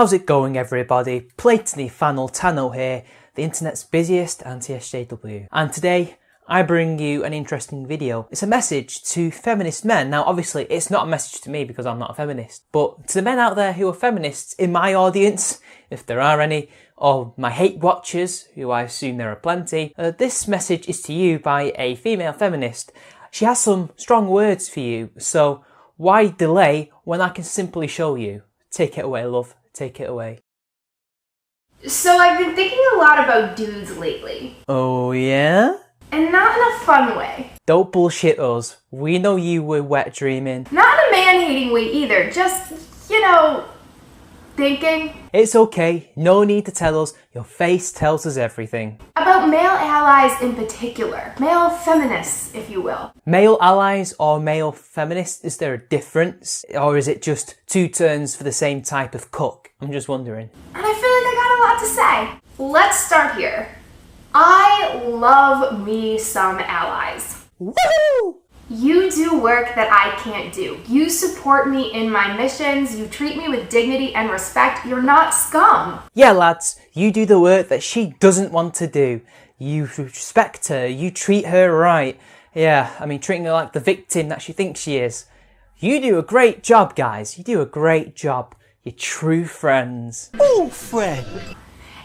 How's it going, everybody? Platony Fanel Tano here, the internet's busiest anti-sjw. And today I bring you an interesting video. It's a message to feminist men. Now obviously it's not a message to me because I'm not a feminist, but to the men out there who are feminists in my audience, if there are any, or my hate watchers, who I assume there are plenty, this message is to you by a female feminist. She has some strong words for you, so why delay when I can simply show you? Take it away, love. Take it away. So I've been thinking a lot about dudes lately. Oh yeah? And not in a fun way. Don't bullshit us. We know you were wet dreaming. Not in a man-hating way either, just, thinking. It's okay, no need to tell us, your face tells us everything. About male allies in particular. Male feminists, if you will. Male allies or male feminists, is there a difference? Or is it just two turns for the same type of cook? I'm just wondering. And I feel like I got a lot to say. Let's start here. I love me some allies. Woohoo! You do work that I can't do. You support me in my missions. You treat me with dignity and respect. You're not scum. Yeah, lads, you do the work that she doesn't want to do. You respect her. You treat her right. Yeah, I mean, treating her like the victim that she thinks she is. You do a great job, guys. You do a great job. You're true friends. Oh, friend.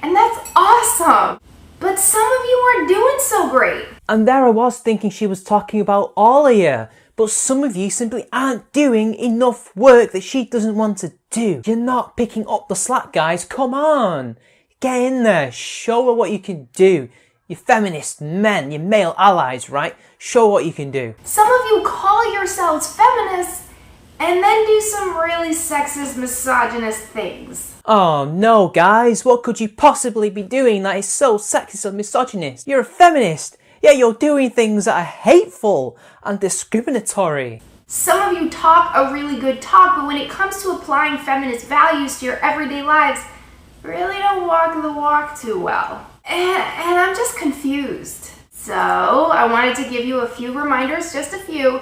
And that's awesome. But some of you aren't doing so great. And there I was thinking she was talking about all of you. But some of you simply aren't doing enough work that she doesn't want to do. You're not picking up the slack, guys. Come on. Get in there. Show her what you can do. You feminist men, you male allies, right? Show what you can do. Some of you call yourselves feminists and then do some really sexist, misogynist things. Oh no, guys, what could you possibly be doing that is so sexist and misogynist? You're a feminist, yet you're doing things that are hateful and discriminatory. Some of you talk a really good talk, but when it comes to applying feminist values to your everyday lives, you really don't walk the walk too well. And I'm just confused. So I wanted to give you a few reminders, just a few,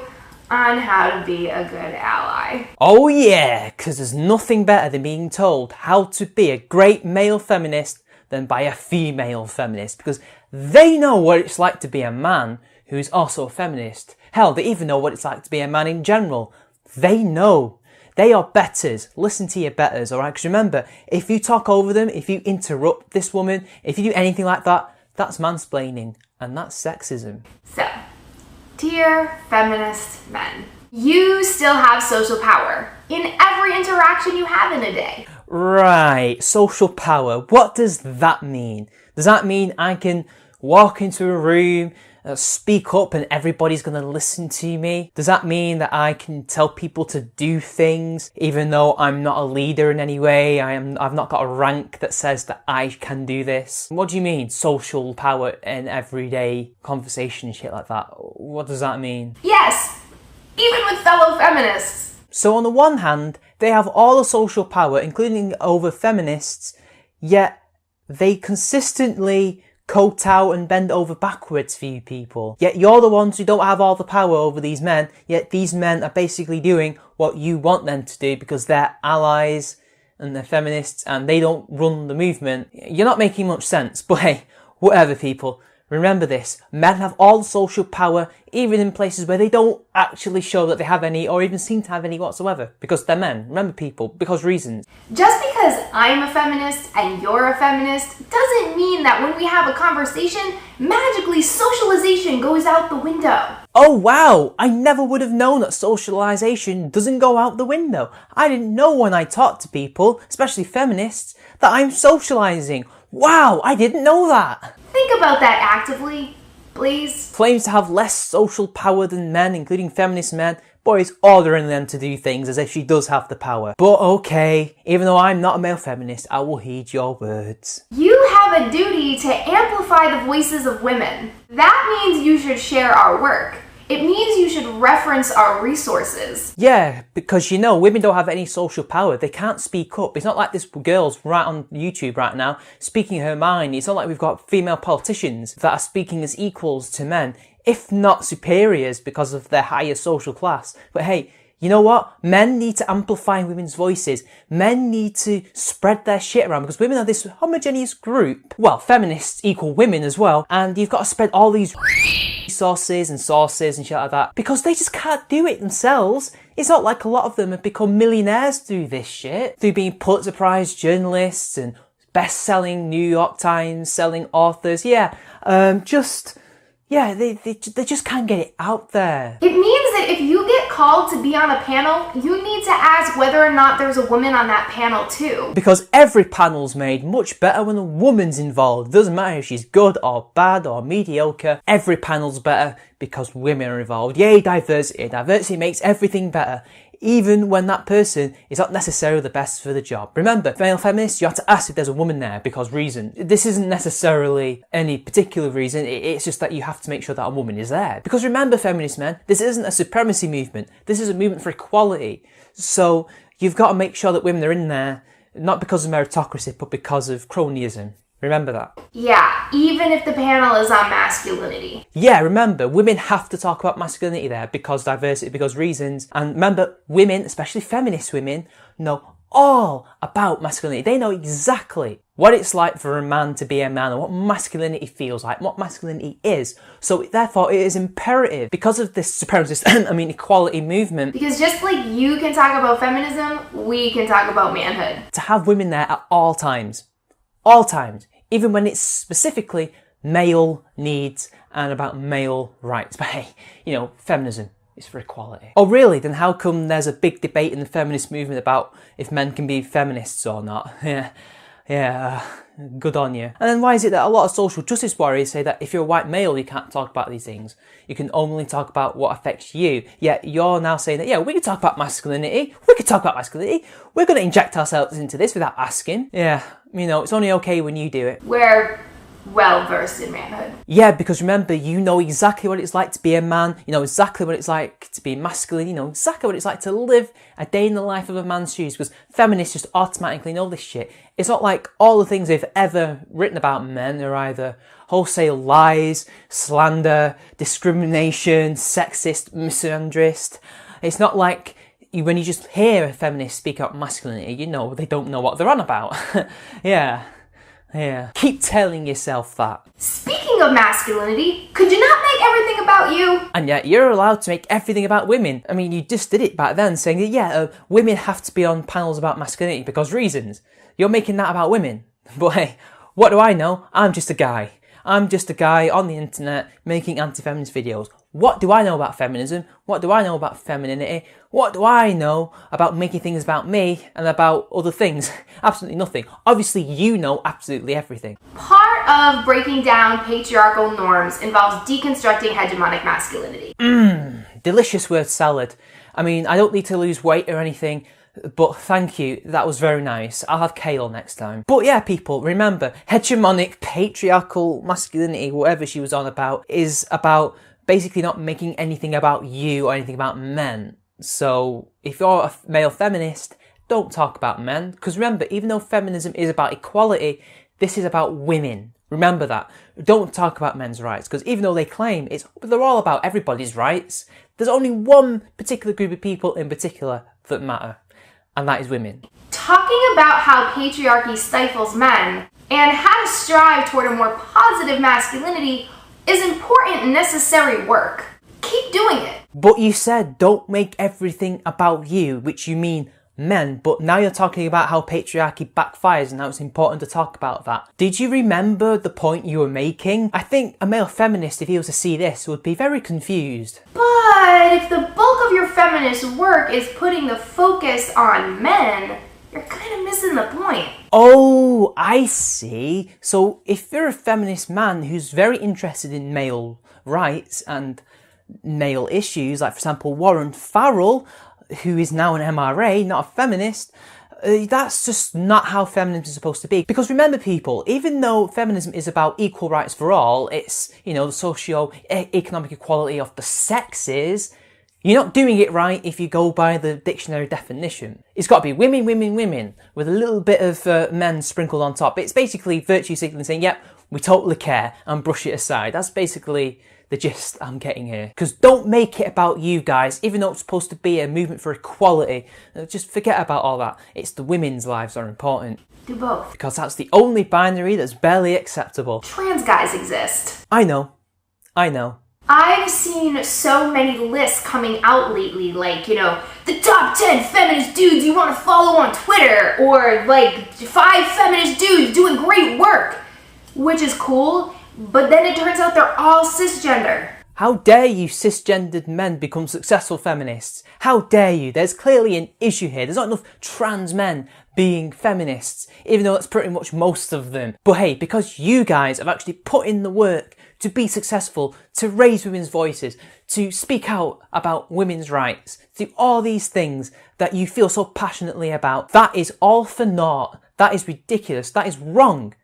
on how to be a good ally. Oh yeah, because there's nothing better than being told how to be a great male feminist than by a female feminist, because they know what it's like to be a man who is also a feminist. Hell, they even know what it's like to be a man in general. They know. They are betters. Listen to your betters, alright? Because remember, if you talk over them, if you interrupt this woman, if you do anything like that, that's mansplaining, and that's sexism. So, dear feminist men, you still have social power in every interaction you have in a day. Right, social power. What does that mean? Does that mean I can walk into a room, speak up and everybody's going to listen to me? Does that mean that I can tell people to do things even though I'm not a leader in any way? I've not got a rank that says that I can do this. What do you mean, social power in everyday conversation and shit like that? What does that mean? Yes, even with fellow feminists. So on the one hand, they have all the social power, including over feminists, yet they consistently kowtow and bend over backwards for you people. Yet you're the ones who don't have all the power over these men, yet these men are basically doing what you want them to do because they're allies and they're feminists and they don't run the movement. You're not making much sense, but hey, whatever people. Remember this, men have all the social power, even in places where they don't actually show that they have any or even seem to have any whatsoever, because they're men. Remember people, because reasons. Just because I'm a feminist and you're a feminist doesn't mean that when we have a conversation, magically socialization goes out the window. Oh wow, I never would have known that socialization doesn't go out the window. I didn't know when I talk to people, especially feminists, that I'm socializing. Wow, I didn't know that. Think about that actively, please. Claims to have less social power than men, including feminist men. Boys ordering them to do things as if she does have the power. But okay, even though I'm not a male feminist, I will heed your words. You have a duty to amplify the voices of women. That means you should share our work. It means you should reference our resources. Yeah, because women don't have any social power. They can't speak up. It's not like this girl's right on YouTube right now speaking her mind. It's not like we've got female politicians that are speaking as equals to men, if not superiors because of their higher social class. But hey, You know what? Men need to amplify women's voices. Men need to spread their shit around because women are this homogeneous group. Well, feminists equal women as well. And you've got to spread all these sources and shit like that because they just can't do it themselves. It's not like a lot of them have become millionaires through this shit, through being Pulitzer Prize journalists and best-selling New York Times selling authors. They just can't get it out there. It means that if you get called to be on a panel, you need to ask whether or not there's a woman on that panel too. Because every panel's made much better when a woman's involved. Doesn't matter if she's good or bad or mediocre. Every panel's better because women are involved. Yay, diversity. Diversity makes everything better. Even when that person is not necessarily the best for the job. Remember, male feminists, you have to ask if there's a woman there because reason. This isn't necessarily any particular reason, it's just that you have to make sure that a woman is there. Because remember, feminist men, this isn't a supremacy movement. This is a movement for equality. So you've got to make sure that women are in there, not because of meritocracy, but because of cronyism. Remember that. Yeah, even if the panel is on masculinity. Yeah, remember, women have to talk about masculinity there because diversity, because reasons. And remember, women, especially feminist women, know all about masculinity. They know exactly what it's like for a man to be a man and what masculinity feels like, what masculinity is. So therefore, it is imperative because of this supremacist, equality movement. Because just like you can talk about feminism, we can talk about manhood. To have women there at all times. All times. Even when it's specifically male needs and about male rights. But hey, feminism is for equality. Oh really? Then how come there's a big debate in the feminist movement about if men can be feminists or not? Yeah, good on you. And then why is it that a lot of social justice warriors say that if you're a white male, you can't talk about these things? You can only talk about what affects you. Yet you're now saying that, yeah, we can talk about masculinity. We can talk about masculinity. We're going to inject ourselves into this without asking. Yeah, it's only okay when you do it. We're well versed in manhood. Yeah, because remember, you know exactly what it's like to be a man. You know exactly what it's like to be masculine. You know exactly what it's like to live a day in the life of a man's shoes. Because feminists just automatically know this shit. It's not like all the things they've ever written about men are either wholesale lies, slander, discrimination, sexist, misandrist. It's not like when you just hear a feminist speak about masculinity, they don't know what they're on about. Yeah. Keep telling yourself that. Speaking of masculinity, could you not make everything about you? And yet you're allowed to make everything about women. You just did it back then, saying that, women have to be on panels about masculinity because reasons. You're making that about women. But hey, what do I know? I'm just a guy. I'm just a guy on the internet making anti-feminist videos. What do I know about feminism? What do I know about femininity? What do I know about making things about me and about other things? Absolutely nothing. Obviously, you know absolutely everything. Part of breaking down patriarchal norms involves deconstructing hegemonic masculinity. Delicious word salad. I don't need to lose weight or anything, but thank you. That was very nice. I'll have kale next time. But yeah, people, remember, hegemonic patriarchal masculinity, whatever she was on about, is about basically not making anything about you or anything about men. So if you're a male feminist, don't talk about men. Because remember, even though feminism is about equality, this is about women. Remember that. Don't talk about men's rights. Because even though they claim they're all about everybody's rights, there's only one particular group of people in particular that matter. And that is women. Talking about how patriarchy stifles men and how to strive toward a more positive masculinity is important and necessary work. Keep doing it. But you said don't make everything about you, which you mean men, but now you're talking about how patriarchy backfires and how it's important to talk about that. Did you remember the point you were making? I think a male feminist, if he was to see this, would be very confused. But if the bulk of your feminist work is putting the focus on men, you're kind of missing the point. Oh, I see. So if you're a feminist man who's very interested in male rights and male issues, like for example Warren Farrell, who is now an MRA, not a feminist, that's just not how feminism is supposed to be. Because remember people, even though feminism is about equal rights for all, it's, the socio-economic equality of the sexes, you're not doing it right if you go by the dictionary definition. It's got to be women, women, women, with a little bit of men sprinkled on top. It's basically virtue signaling saying, yep, we totally care, and brush it aside. That's basically the gist I'm getting here. Because don't make it about you guys, even though it's supposed to be a movement for equality. Just forget about all that. It's the women's lives that are important. Do both. Because that's the only binary that's barely acceptable. Trans guys exist. I know. I've seen so many lists coming out lately, like, you know, the top 10 feminist dudes you want to follow on Twitter, or like 5 feminist dudes doing great work, which is cool, but then it turns out they're all cisgender. How dare you cisgendered men become successful feminists? How dare you? There's clearly an issue here. There's not enough trans men being feminists, even though that's pretty much most of them. But hey, because you guys have actually put in the work to be successful, to raise women's voices, to speak out about women's rights, to do all these things that you feel so passionately about, that is all for naught. That is ridiculous. That is wrong.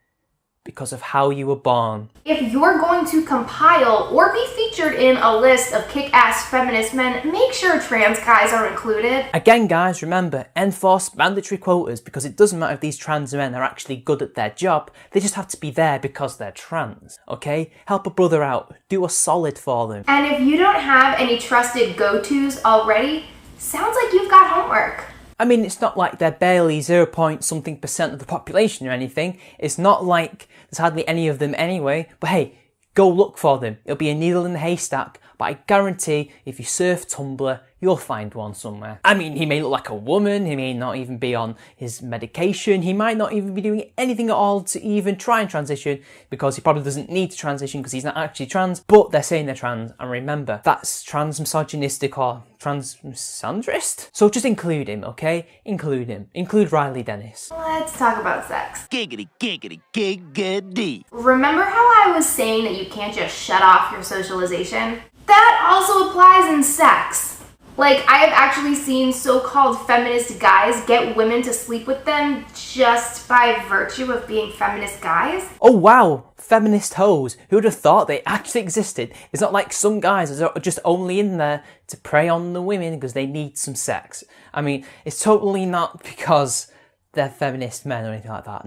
Because of how you were born. If you're going to compile or be featured in a list of kick-ass feminist men, make sure trans guys are included. Again guys, remember, enforce mandatory quotas, because it doesn't matter if these trans men are actually good at their job, they just have to be there because they're trans, okay? Help a brother out, do a solid for them. And if you don't have any trusted go-tos already, sounds like you've got homework. I mean, it's not like they're barely 0.something% of the population or anything. It's not like there's hardly any of them anyway. But hey, go look for them. It'll be a needle in the haystack. But I guarantee if you surf Tumblr, you'll find one somewhere. I mean, he may look like a woman. He may not even be on his medication. He might not even be doing anything at all to even try and transition, because he probably doesn't need to transition because he's not actually trans. But they're saying they're trans. And remember, that's trans-misogynistic or trans-misandrist. So just include him, okay? Include him. Include Riley Dennis. Let's talk about sex. Giggity, giggity, giggity. Remember how I was saying that you can't just shut off your socialization? That also applies in sex. Like, I have actually seen so-called feminist guys get women to sleep with them just by virtue of being feminist guys. Oh wow, feminist hoes. Who would have thought they actually existed? It's not like some guys are just only in there to prey on the women because they need some sex. I mean, it's totally not because they're feminist men or anything like that.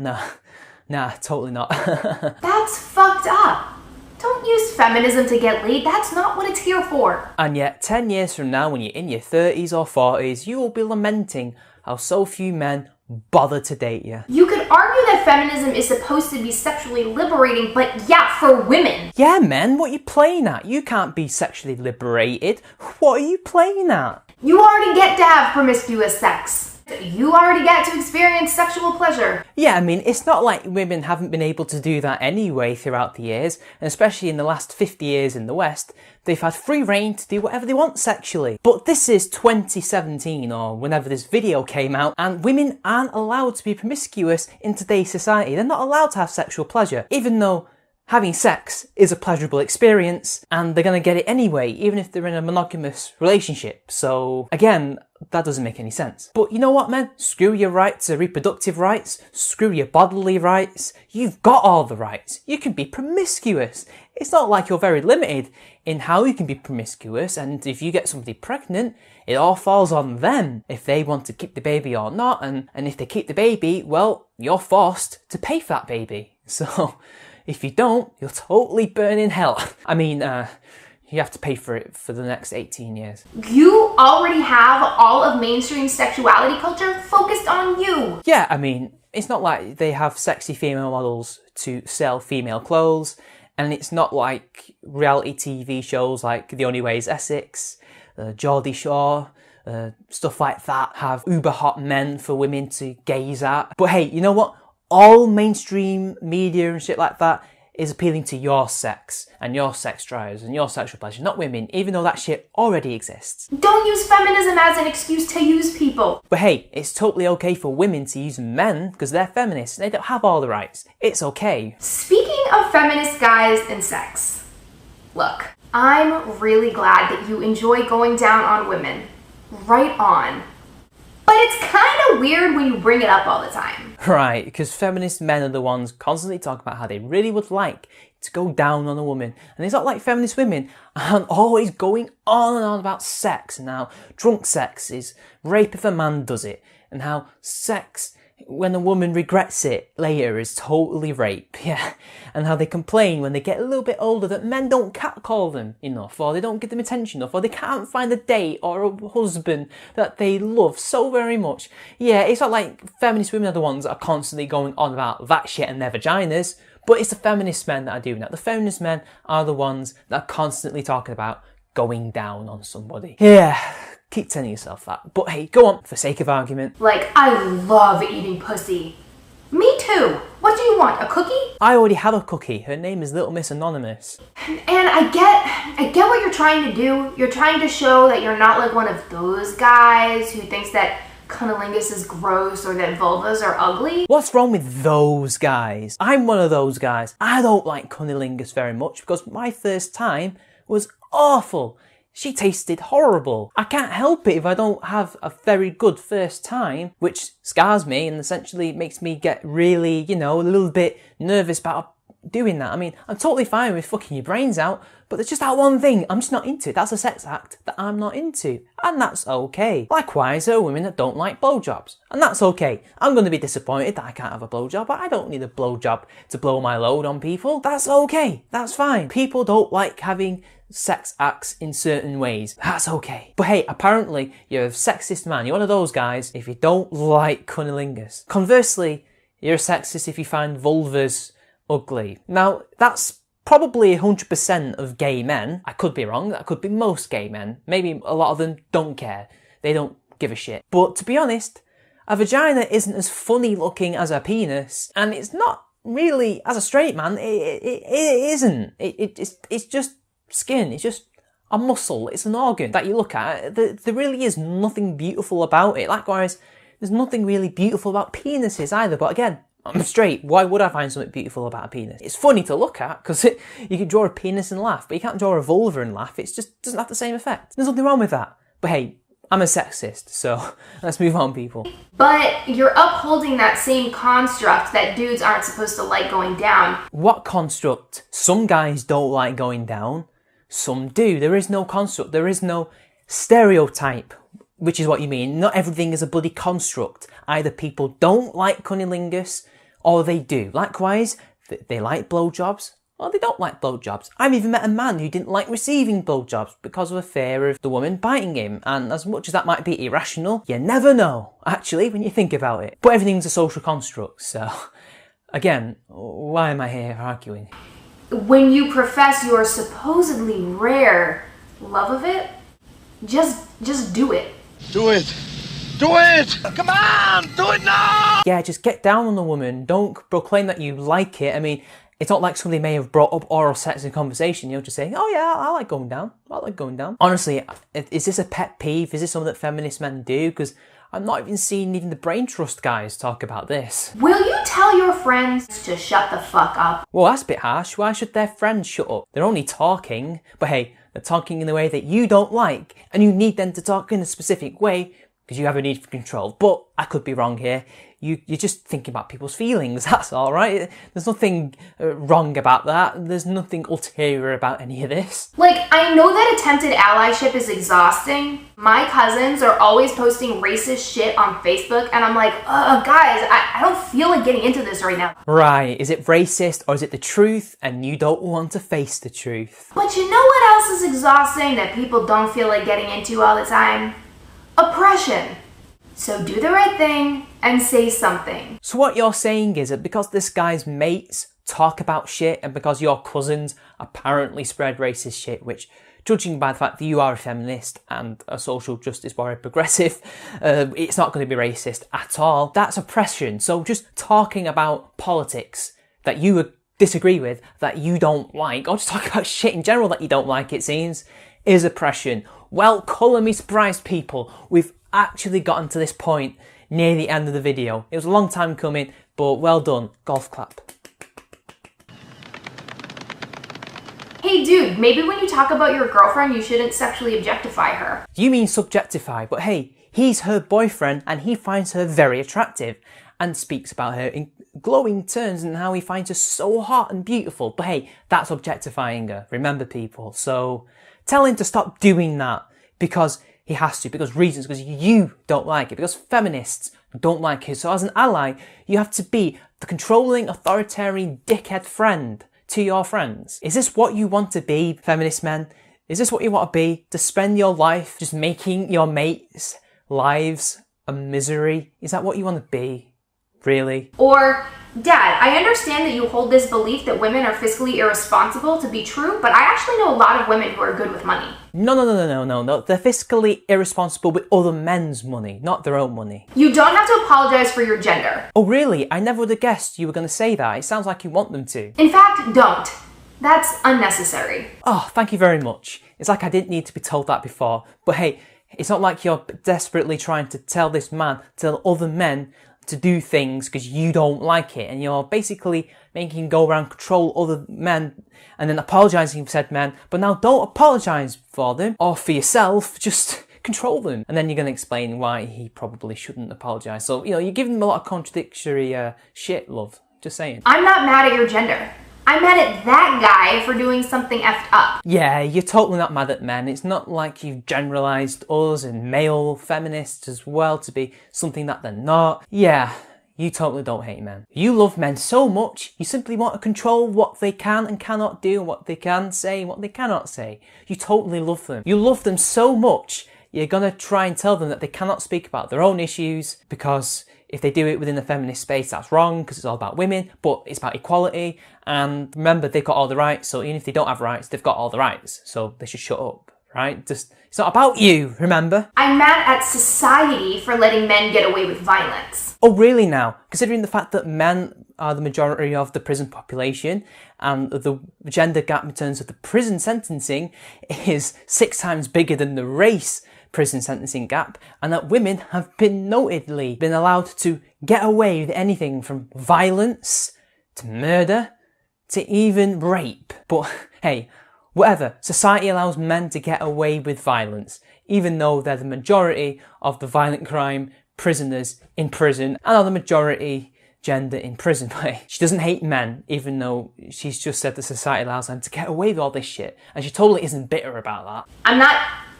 Nah, totally not. That's fucked up. Don't use feminism to get laid. That's not what it's here for. And yet, 10 years from now, when you're in your 30s or 40s, you will be lamenting how so few men bother to date you. You could argue that feminism is supposed to be sexually liberating, but yeah, for women. Yeah, men, what are you playing at? You can't be sexually liberated. What are you playing at? You already get to have promiscuous sex. You already get to experience sexual pleasure. Yeah, I mean, it's not like women haven't been able to do that anyway throughout the years, and especially in the last 50 years in the West, they've had free reign to do whatever they want sexually. But this is 2017, or whenever this video came out, and women aren't allowed to be promiscuous in today's society. They're not allowed to have sexual pleasure, even though having sex is a pleasurable experience, and they're gonna get it anyway, even if they're in a monogamous relationship. So, again, that doesn't make any sense. But you know what, men? Screw your right to reproductive rights. Screw your bodily rights. You've got all the rights. You can be promiscuous. It's not like you're very limited in how you can be promiscuous, and if you get somebody pregnant, it all falls on them if they want to keep the baby or not, and if they keep the baby, well, you're forced to pay for that baby. So, if you don't, you'll totally burn in hell. I mean, you have to pay for it for the next 18 years. You already have all of mainstream sexuality culture focused on you. Yeah, I mean, it's not like they have sexy female models to sell female clothes, and it's not like reality TV shows like The Only Way is Essex, Geordie Shore, stuff like that have uber hot men for women to gaze at. But hey, you know what? All mainstream media and shit like that is appealing to your sex and your sex drives and your sexual pleasure, not women, even though that shit already exists. Don't use feminism as an excuse to use people. But hey, it's totally okay for women to use men because they're feminists. They don't have all the rights. It's okay. Speaking of feminist guys and sex, look, I'm really glad that you enjoy going down on women. Right on. But it's kind of weird when you bring it up all the time. Right, because feminist men are the ones constantly talking about how they really would like to go down on a woman. And it's not like feminist women aren't always going on and on about sex and how drunk sex is rape if a man does it. And how sex when a woman regrets it later is totally rape, yeah. And how they complain when they get a little bit older that men don't catcall them enough, or they don't give them attention enough, or they can't find a date or a husband that they love so very much. Yeah, it's not like feminist women are the ones that are constantly going on about that shit and their vaginas, but it's the feminist men that are doing that. The feminist men are the ones that are constantly talking about going down on somebody. Yeah. Keep telling yourself that. But hey, go on, for sake of argument. Like, I love eating pussy. Me too. What do you want, a cookie? I already have a cookie. Her name is Little Miss Anonymous. And I get what you're trying to do. You're trying to show that you're not like one of those guys who thinks that cunnilingus is gross or that vulvas are ugly. What's wrong with those guys? I'm one of those guys. I don't like cunnilingus very much because my first time was awful. She tasted horrible. I can't help it if I don't have a very good first time, which scars me and essentially makes me get really, a little bit nervous about doing that. I mean, I'm totally fine with fucking your brains out, but there's just that one thing I'm just not into. That's a sex act that I'm not into, and that's okay. Likewise, there are women that don't like blowjobs, and that's okay. I'm going to be disappointed that I can't have a blowjob, but I don't need a blowjob to blow my load on people. That's okay. That's fine. People don't like having sex acts in certain ways. That's okay. But hey, apparently you're a sexist man. You're one of those guys if you don't like cunnilingus. Conversely, you're a sexist if you find vulvas ugly. Now, that's probably 100% of gay men. I could be wrong. That could be most gay men. Maybe a lot of them don't care. They don't give a shit. But to be honest, a vagina isn't as funny looking as a penis, and it's not really, as a straight man, it isn't. It's just skin. It's just a muscle. It's an organ that you look at. There really is nothing beautiful about it. Likewise, there's nothing really beautiful about penises either. But again, I'm straight. Why would I find something beautiful about a penis? It's funny to look at because you can draw a penis and laugh, but you can't draw a vulva and laugh. It just doesn't have the same effect. There's nothing wrong with that. But hey, I'm a sexist, so let's move on, people. But you're upholding that same construct that dudes aren't supposed to like going down. What construct? Some guys don't like going down. Some do. There is no construct. There is no stereotype, which is what you mean. Not everything is a bloody construct. Either people don't like cunnilingus or they do. Likewise, they like blowjobs or they don't like blowjobs. I've even met a man who didn't like receiving blowjobs because of a fear of the woman biting him. And as much as that might be irrational, you never know, actually, when you think about it. But everything's a social construct, so again, why am I here arguing? When you profess your supposedly rare love of it, just do it. Do it! Do it! Come on! Do it now! Yeah, just get down on the woman. Don't proclaim that you like it. I mean, it's not like somebody may have brought up oral sex in conversation. Just saying, oh yeah, I like going down. I like going down. Honestly, is this a pet peeve? Is this something that feminist men do? Because I'm not even seeing even the brain trust guys talk about this. Will you tell your friends to shut the fuck up? Well, that's a bit harsh. Why should their friends shut up? They're only talking. But hey, they're talking in the way that you don't like, and you need them to talk in a specific way because you have a need for control. But I could be wrong here. You're just thinking about people's feelings, that's all, right? There's nothing wrong about that. There's nothing ulterior about any of this. Like, I know that attempted allyship is exhausting. My cousins are always posting racist shit on Facebook, and I'm like, guys, I don't feel like getting into this right now. Right, is it racist or is it the truth and you don't want to face the truth? But you know what else is exhausting that people don't feel like getting into all the time? Oppression. So do the right thing and say something. So what you're saying is that because this guy's mates talk about shit and because your cousins apparently spread racist shit, which, judging by the fact that you are a feminist and a social justice warrior progressive, it's not going to be racist at all. That's oppression. So just talking about politics that you would disagree with, that you don't like, or just talk about shit in general that you don't like, it seems, is oppression. Well, colour me surprised, people. We've actually gotten to this point near the end of the video. It was a long time coming, but well done. Golf clap. Hey dude, maybe when you talk about your girlfriend, you shouldn't sexually objectify her. You mean subjectify, but hey, he's her boyfriend and he finds her very attractive and speaks about her in glowing terms and how he finds her so hot and beautiful. But hey, that's objectifying her, remember, people. So tell him to stop doing that because he has to, because reasons, because you don't like it, because feminists don't like it. So as an ally, you have to be the controlling, authoritarian, dickhead friend to your friends. Is this what you want to be, feminist men? Is this what you want to be? To spend your life just making your mates' lives a misery? Is that what you want to be? Really? Or, Dad, I understand that you hold this belief that women are fiscally irresponsible to be true, but I actually know a lot of women who are good with money. No. They're fiscally irresponsible with other men's money, not their own money. You don't have to apologize for your gender. Oh really? I never would have guessed you were going to say that. It sounds like you want them to. In fact, don't. That's unnecessary. Oh, thank you very much. It's like I didn't need to be told that before. But hey, it's not like you're desperately trying to tell this man, tell other men to do things because you don't like it, and you're basically making him go around control other men and then apologising for said men, but now don't apologise for them or for yourself, just control them. And then you're going to explain why he probably shouldn't apologise. So, you're giving them a lot of contradictory shit, love. Just saying. I'm not mad at your gender. I'm mad at that guy for doing something effed up. Yeah, you're totally not mad at men. It's not like you've generalised us and male feminists as well to be something that they're not. Yeah, you totally don't hate men. You love men so much, you simply want to control what they can and cannot do, what they can say and what they cannot say. You totally love them. You love them so much, you're gonna try and tell them that they cannot speak about their own issues because if they do it within the feminist space, that's wrong because it's all about women, but it's about equality. And remember, they've got all the rights. So even if they don't have rights, they've got all the rights. So they should shut up, right? It's not about you, remember? I'm mad at society for letting men get away with violence. Oh, really now? Considering the fact that men are the majority of the prison population and the gender gap in terms of the prison sentencing is 6 times bigger than the race prison sentencing gap, and that women have been notedly been allowed to get away with anything from violence to murder to even rape. But hey, whatever, society allows men to get away with violence, even though they're the majority of the violent crime prisoners in prison and are the majority gender in prison. She doesn't hate men, even though she's just said that society allows them to get away with all this shit, and she totally isn't bitter about that.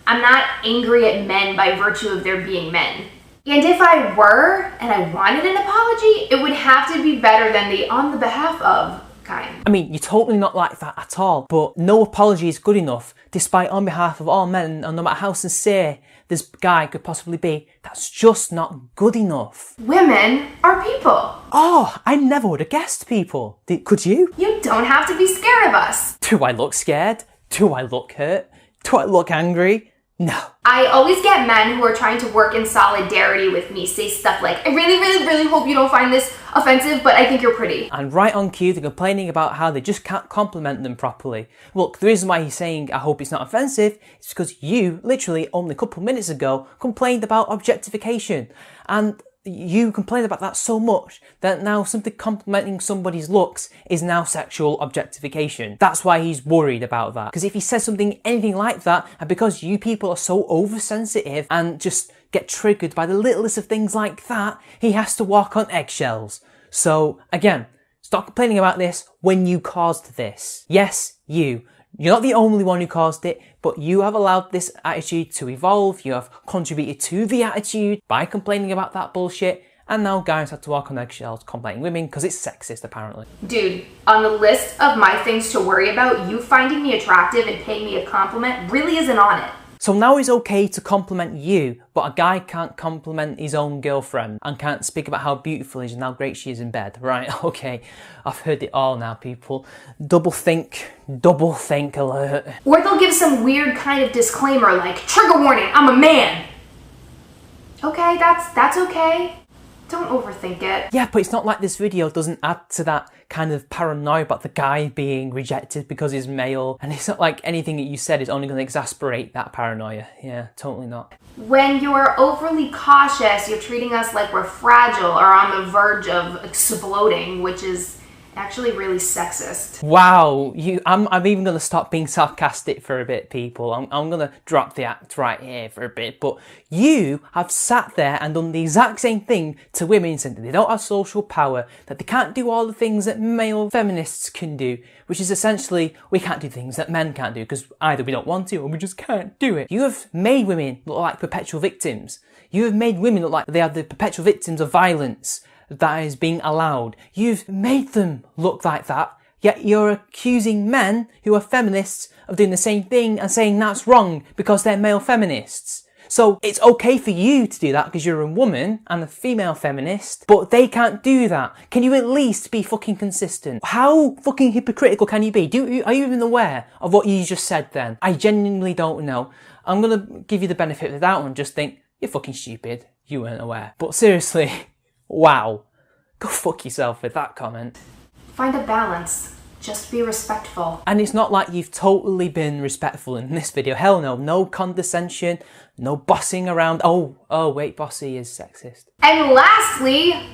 I'm not angry at men by virtue of their being men. And if I were, and I wanted an apology, it would have to be better than the on the behalf of kind. I mean, you're totally not like that at all, but no apology is good enough, despite on behalf of all men, and no matter how sincere this guy could possibly be, that's just not good enough. Women are people. Oh, I never would have guessed people. Could you? You don't have to be scared of us. Do I look scared? Do I look hurt? Do I look angry? No. I always get men who are trying to work in solidarity with me say stuff like, I really hope you don't find this offensive, but I think you're pretty. And right on cue, they're complaining about how they just can't compliment them properly. Look, the reason why he's saying, I hope it's not offensive, is because you, literally only a couple minutes ago, complained about objectification. And you complained about that so much that now simply complimenting somebody's looks is now sexual objectification. That's why he's worried about that. Because if he says anything like that, and because you people are so oversensitive and just get triggered by the littlest of things like that, he has to walk on eggshells. So again, stop complaining about this when you caused this. Yes, you. You're not the only one who caused it, but you have allowed this attitude to evolve. You have contributed to the attitude by complaining about that bullshit. And now guys have to walk on eggshells complaining women because it's sexist, apparently. Dude, on the list of my things to worry about, you finding me attractive and paying me a compliment really isn't on it. So now it's okay to compliment you, but a guy can't compliment his own girlfriend and can't speak about how beautiful she is and how great she is in bed. Right, okay, I've heard it all now, people. Double think alert. Or they'll give some weird kind of disclaimer like, trigger warning, I'm a man. Okay, that's okay. Don't overthink it. Yeah, but it's not like this video doesn't add to that kind of paranoia about the guy being rejected because he's male. And it's not like anything that you said is only going to exasperate that paranoia. Yeah, totally not. When you're overly cautious, you're treating us like we're fragile or on the verge of exploding, which is Actually really sexist. Wow, I'm even going to stop being sarcastic for a bit, people. I'm going to drop the act right here for a bit. But you have sat there and done the exact same thing to women, saying that they don't have social power, that they can't do all the things that male feminists can do, which is essentially, we can't do things that men can't do because either we don't want to or we just can't do it. You have made women look like perpetual victims. You have made women look like they are the perpetual victims of violence that is being allowed. You've made them look like that, yet you're accusing men who are feminists of doing the same thing and saying that's wrong because they're male feminists. So it's okay for you to do that because you're a woman and a female feminist, but they can't do that. Can you at least be fucking consistent? How fucking hypocritical can you be? Are you even aware of what you just said then? I genuinely don't know. I'm gonna give you the benefit of the doubt and just think, you're fucking stupid. You weren't aware. But seriously, wow. Go fuck yourself with that comment. Find a balance. Just be respectful. And it's not like you've totally been respectful in this video. Hell no. No condescension. No bossing around. Oh wait, bossy is sexist. And lastly,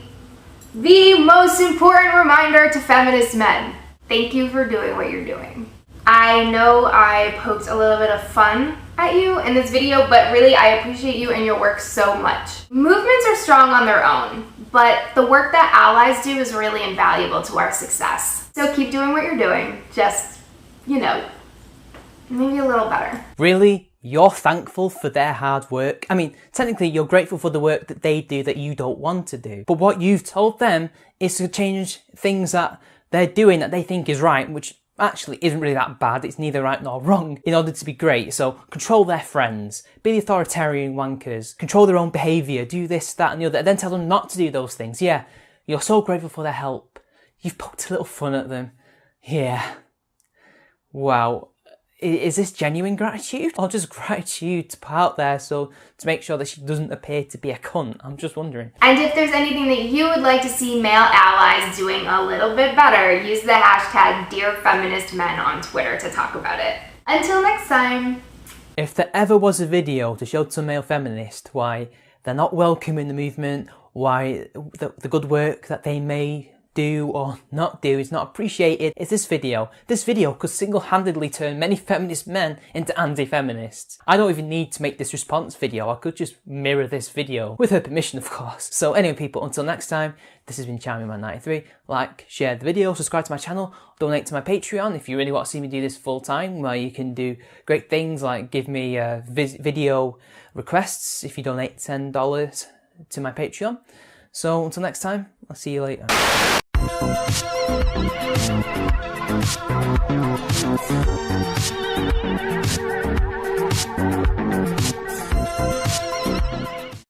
the most important reminder to feminist men. Thank you for doing what you're doing. I know I poked a little bit of fun at you in this video, but really I appreciate you and your work so much. Movements are strong on their own, but the work that allies do is really invaluable to our success. So keep doing what you're doing, just, you know, maybe a little better. Really? You're thankful for their hard work? I mean, technically you're grateful for the work that they do that you don't want to do. But what you've told them is to change things that they're doing that they think is right, which actually isn't really that bad. It's neither right nor wrong in order to be great. So control their friends, be the authoritarian wankers, control their own behaviour, do this, that and the other, and then tell them not to do those things. Yeah, you're so grateful for their help. You've poked a little fun at them. Yeah. Wow. Is this genuine gratitude or just gratitude to put out there so to make sure that she doesn't appear to be a cunt? I'm just wondering. And if there's anything that you would like to see male allies doing a little bit better, use the hashtag #DearFeministMen on Twitter to talk about it. Until next time. If there ever was a video to show to a male feminist why they're not welcome in the movement, why the good work that they may do or not do is not appreciated, is this video. This video could single-handedly turn many feminist men into anti-feminists. I don't even need to make this response video, I could just mirror this video, with her permission of course. So anyway people, until next time, this has been CharmingMan93. Like, share the video, subscribe to my channel, donate to my Patreon if you really want to see me do this full time, where you can do great things like give me video requests if you donate $10 to my Patreon. So until next time, I'll see you later. Thank you.